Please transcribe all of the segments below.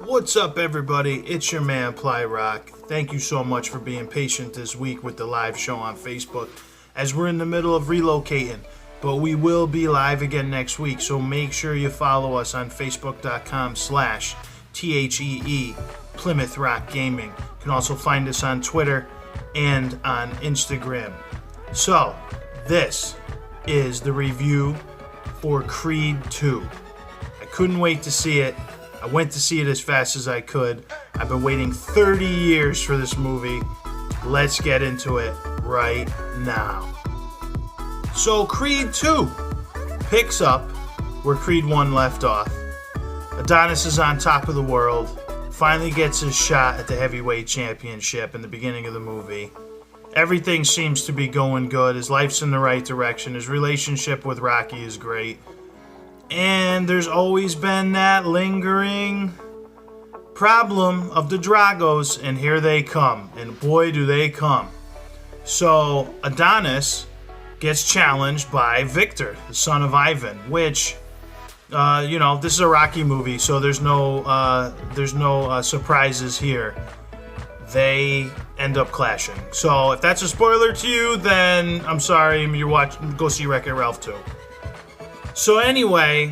What's up, everybody? It's your man, PlyRock. Thank you so much for being patient this week with the live show on Facebook, as we're in the middle of relocating. But we will be live again next week, so make sure you follow us on Facebook.com/THEE Plymouth Rock Gaming. You can also find us on Twitter and on Instagram. So, this is the review for Creed 2. I couldn't wait to see it. I went to see it as fast as I could. I've been waiting 30 years for this movie. Let's get into it right now. So Creed 2 picks up where Creed 1 left off. Adonis is on top of the world, finally gets his shot at the heavyweight championship in the beginning of the movie. Everything seems to be going good. His life's in the right direction. His relationship with Rocky is great. And there's always been that lingering problem of the Dragos, and here they come. And boy, do they come. So Adonis gets challenged by Victor, the son of Ivan, which, this is a Rocky movie, so there's no surprises here. They end up clashing. So if that's a spoiler to you, then I'm sorry. Go see Wreck-It Ralph 2. So anyway,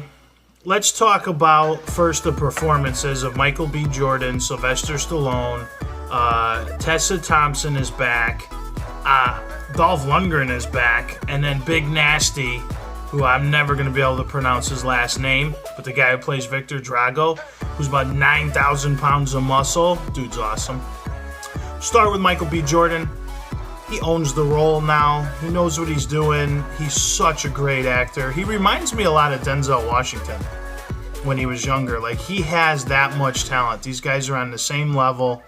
let's talk about first the performances of Michael B. Jordan, Sylvester Stallone, Tessa Thompson is back, Dolph Lundgren is back, and then Big Nasty, who I'm never going to be able to pronounce his last name, but the guy who plays Victor Drago, who's about 9,000 pounds of muscle. Dude's awesome. Start with Michael B. Jordan. He owns the role now. He knows what he's doing. He's such a great actor. He reminds me a lot of Denzel Washington when he was younger. Like, he has that much talent. These guys are on the same level.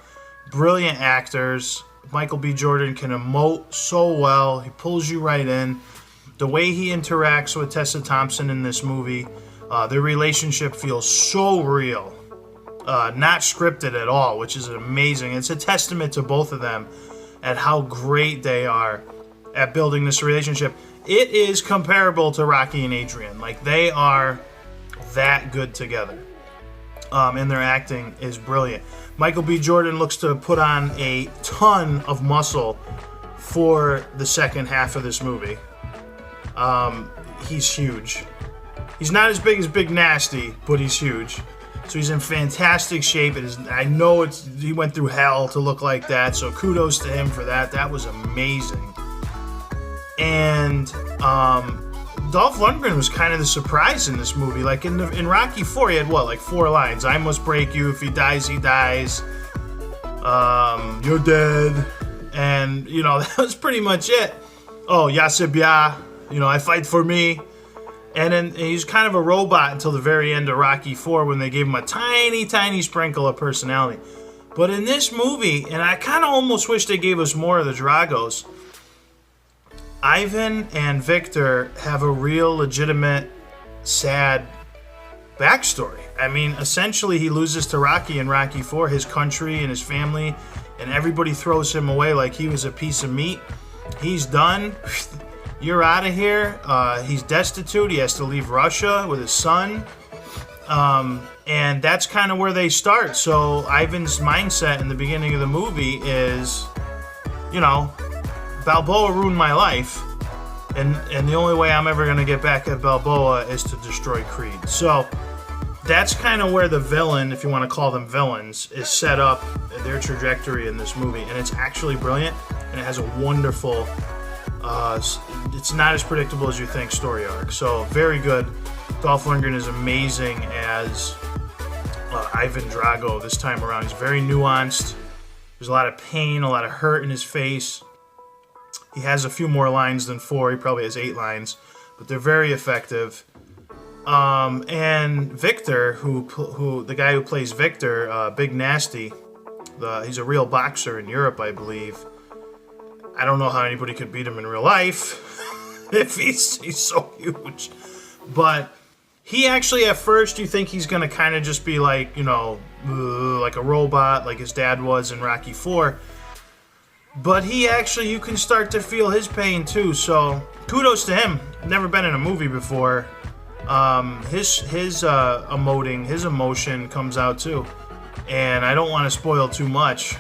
Brilliant actors. Michael B. Jordan can emote so well. He pulls you right in. The way he interacts with Tessa Thompson in this movie, their relationship feels so real. Not scripted at all, which is amazing. It's a testament to both of them at how great they are at building this relationship. It is comparable to Rocky and Adrian. Like, they are that good together. And their acting is brilliant. Michael B. Jordan looks to put on a ton of muscle for the second half of this movie. He's huge. He's not as big as Big Nasty, but he's huge. So he's in fantastic shape. I know he went through hell to look like that, so kudos to him for that. That was amazing. And Dolph Lundgren was kind of the surprise in this movie. Like in Rocky 4, he had like 4 lines. I must break you. If he dies, he dies. You're dead. And, that was pretty much it. Oh, Yasibya. I fight for me. And then he's kind of a robot until the very end of Rocky 4 when they gave him a tiny, tiny sprinkle of personality. But in this movie, and I kind of almost wish they gave us more of the Dragos, Ivan and Victor have a real, legitimate, sad backstory. I mean, essentially he loses to Rocky in Rocky 4, his country and his family, and everybody throws him away like he was a piece of meat. He's done. You're out of here. He's destitute. He has to leave Russia with his son. And that's kind of where they start. So Ivan's mindset in the beginning of the movie is, Balboa ruined my life. And the only way I'm ever going to get back at Balboa is to destroy Creed. So that's kind of where the villain, if you want to call them villains, is set up, their trajectory in this movie. And it's actually brilliant. And it has a wonderful... it's not as predictable as you think story arc. So very good. Dolph Lundgren is amazing as Ivan Drago this time around. He's very nuanced. There's a lot of pain, a lot of hurt in his face. He has a few more lines than 4. He probably has 8 lines, but they're very effective. And Victor, who the guy who plays Victor, Big Nasty, he's a real boxer in Europe, I believe. I don't know how anybody could beat him in real life if he's so huge. But he actually, at first, you think he's going to kind of just be like, like a robot, like his dad was in Rocky 4. But he actually, you can start to feel his pain too. So kudos to him. Never been in a movie before. His emotion comes out too. and I don't want to spoil too much.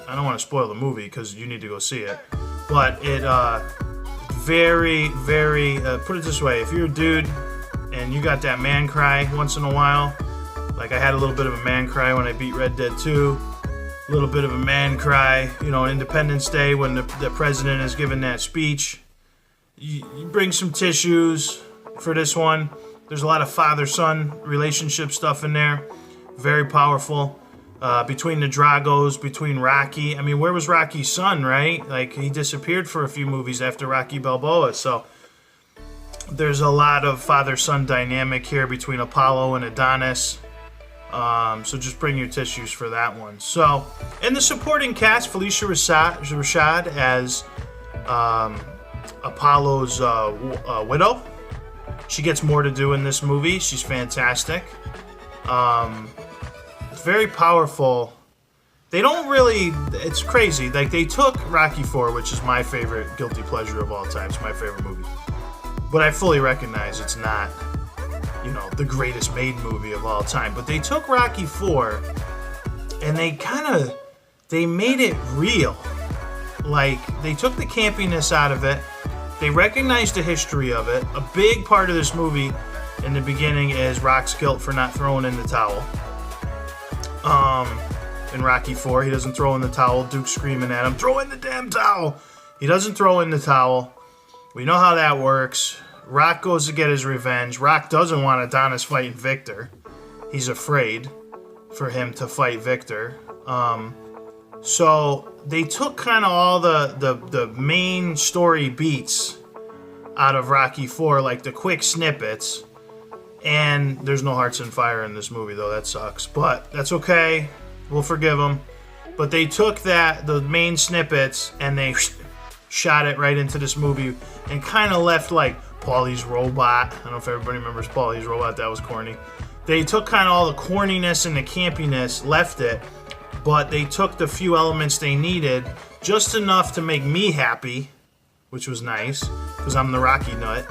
I don't want to spoil the movie because you need to go see it. But it, very, put it this way, if you're a dude and you got that man cry once in a while, like I had a little bit of a man cry when I beat Red Dead 2, a little bit of a man cry, you know, Independence Day when the president is giving that speech. You bring some tissues for this one. There's a lot of father-son relationship stuff in there. Very powerful. Between the Dragos, between Rocky. I mean, where was Rocky's son, right? Like, he disappeared for a few movies after Rocky Balboa. So, there's a lot of father-son dynamic here between Apollo and Adonis. So just bring your tissues for that one. So, in the supporting cast, Felicia Rashad as Apollo's widow. She gets more to do in this movie. She's fantastic. Very powerful. They don't really... It's crazy. Like, they took Rocky IV, which is my favorite guilty pleasure of all time. It's my favorite movie. But I fully recognize it's not, you know, the greatest made movie of all time. But they took Rocky IV and they made it real. Like, they took the campiness out of it. They recognized the history of it. A big part of this movie in the beginning is Rock's guilt for not throwing in the towel. In Rocky IV, he doesn't throw in the towel. Duke's screaming at him, throw in the damn towel. He doesn't throw in the towel. We know how that works. Rock goes to get his revenge. Rock doesn't want Adonis fighting Victor. He's afraid for him to fight Victor. So they took kind of all the main story beats out of Rocky IV, like the quick snippets. And there's no hearts and fire in this movie, though. That sucks. But that's okay. We'll forgive them. But they took the main snippets, and they shot it right into this movie and kind of left, like, Paulie's Robot. I don't know if everybody remembers Paulie's Robot. That was corny. They took kind of all the corniness and the campiness, left it, but they took the few elements they needed, just enough to make me happy, which was nice, because I'm the Rocky nut.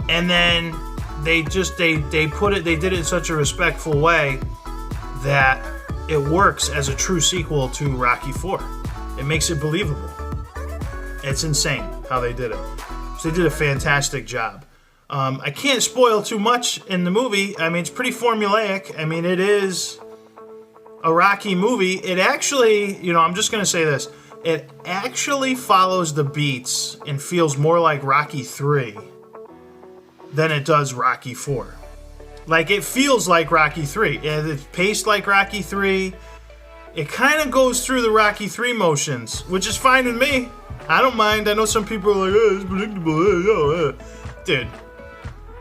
And then they did it in such a respectful way that it works as a true sequel to Rocky IV. It makes it believable. It's insane how they did it. So they did a fantastic job. I can't spoil too much in the movie. I mean, it's pretty formulaic. I mean, it is a Rocky movie. It actually, you know, I'm just going to say this. It actually follows the beats and feels more like Rocky III than it does Rocky IV. Like, it feels like Rocky III. It's paced like Rocky III. It kind of goes through the Rocky III motions, which is fine with me. I don't mind. I know some people are like, it's predictable. Dude,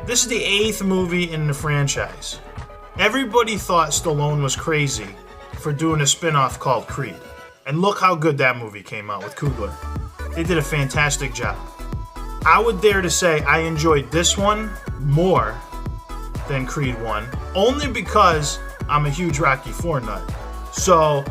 this is the 8th movie in the franchise. Everybody thought Stallone was crazy for doing a spin-off called Creed. And look how good that movie came out with Coogler. They did a fantastic job. I would dare to say I enjoyed this one more than Creed 1, only because I'm a huge Rocky IV nut. So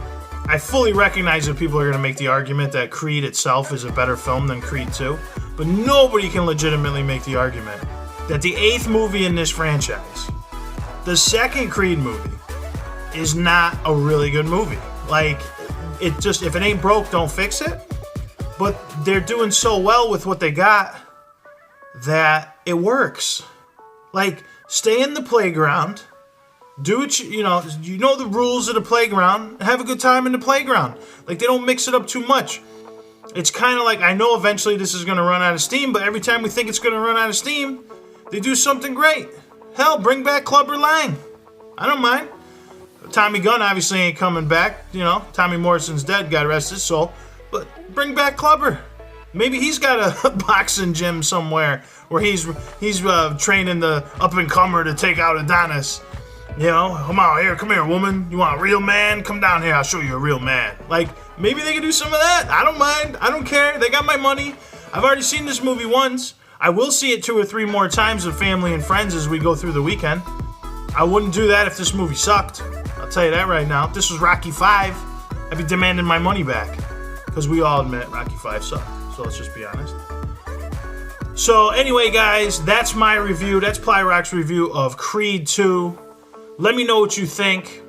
I fully recognize that people are going to make the argument that Creed itself is a better film than Creed 2, but nobody can legitimately make the argument that the 8th movie in this franchise, the second Creed movie, is not a really good movie. Like, it just, if it ain't broke, don't fix it. But they're doing so well with what they got that it works. Like, stay in the playground, do what you know the rules of the playground, have a good time in the playground. Like, they don't mix it up too much. It's kind of like, I know eventually this is going to run out of steam, but every time we think it's going to run out of steam, they do something great. Hell, bring back Clubber Lang. I don't mind. Tommy Gunn obviously ain't coming back. You know, Tommy Morrison's dead, God rest his soul. But bring back Clubber. Maybe he's got a boxing gym somewhere where he's training the up-and-comer to take out Adonis. You know, come here, woman. You want a real man? Come down here, I'll show you a real man. Like, maybe they could do some of that. I don't mind. I don't care. They got my money. I've already seen this movie once. I will see it 2 or 3 more times with family and friends as we go through the weekend. I wouldn't do that if this movie sucked. I'll tell you that right now. If this was Rocky V, I'd be demanding my money back. Because we all admit Rocky V sucked. So let's just be honest. So anyway, guys, that's my review. That's PlyRock's review of Creed 2. Let me know what you think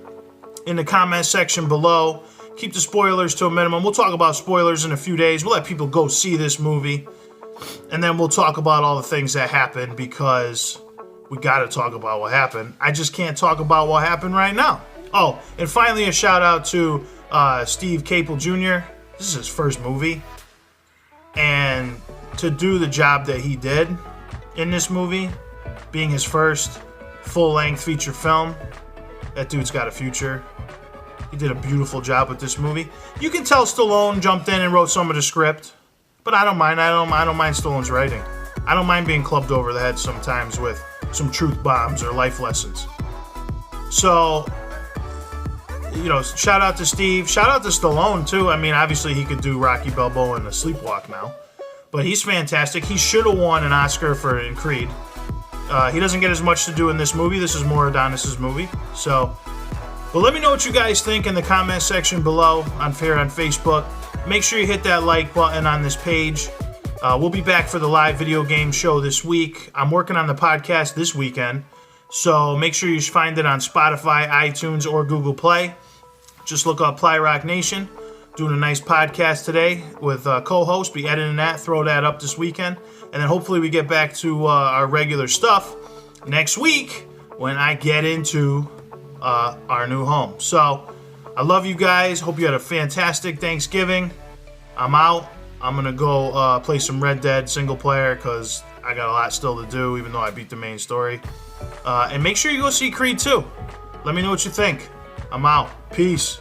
in the comment section below. Keep the spoilers to a minimum. We'll talk about spoilers in a few days. We'll let people go see this movie. And then we'll talk about all the things that happened, because we got to talk about what happened. I just can't talk about what happened right now. Oh, and finally a shout out to Steve Capel Jr. This is his first movie. And to do the job that he did in this movie, being his first full-length feature film, that dude's got a future. He did a beautiful job with this movie. You can tell Stallone jumped in and wrote some of the script, but I don't mind. I don't mind Stallone's writing. I don't mind being clubbed over the head sometimes with some truth bombs or life lessons. So, shout out to Steve. Shout out to Stallone, too. I mean, obviously he could do Rocky Balboa in a sleepwalk now, but he's fantastic. He should have won an Oscar in Creed. He doesn't get as much to do in this movie. This is more Adonis's movie. But let me know what you guys think in the comment section below on Facebook. Make sure you hit that like button on this page. We'll be back for the live video game show this week. I'm working on the podcast this weekend, so make sure you find it on Spotify, iTunes, or Google Play. Just look up PlyRock Nation. Doing a nice podcast today with co-host. Be editing that, throw that up this weekend. And then hopefully we get back to our regular stuff next week when I get into our new home. So, I love you guys. Hope you had a fantastic Thanksgiving. I'm out. I'm going to go play some Red Dead single player because I got a lot still to do, even though I beat the main story. And make sure you go see Creed 2. Let me know what you think. I'm out. Peace.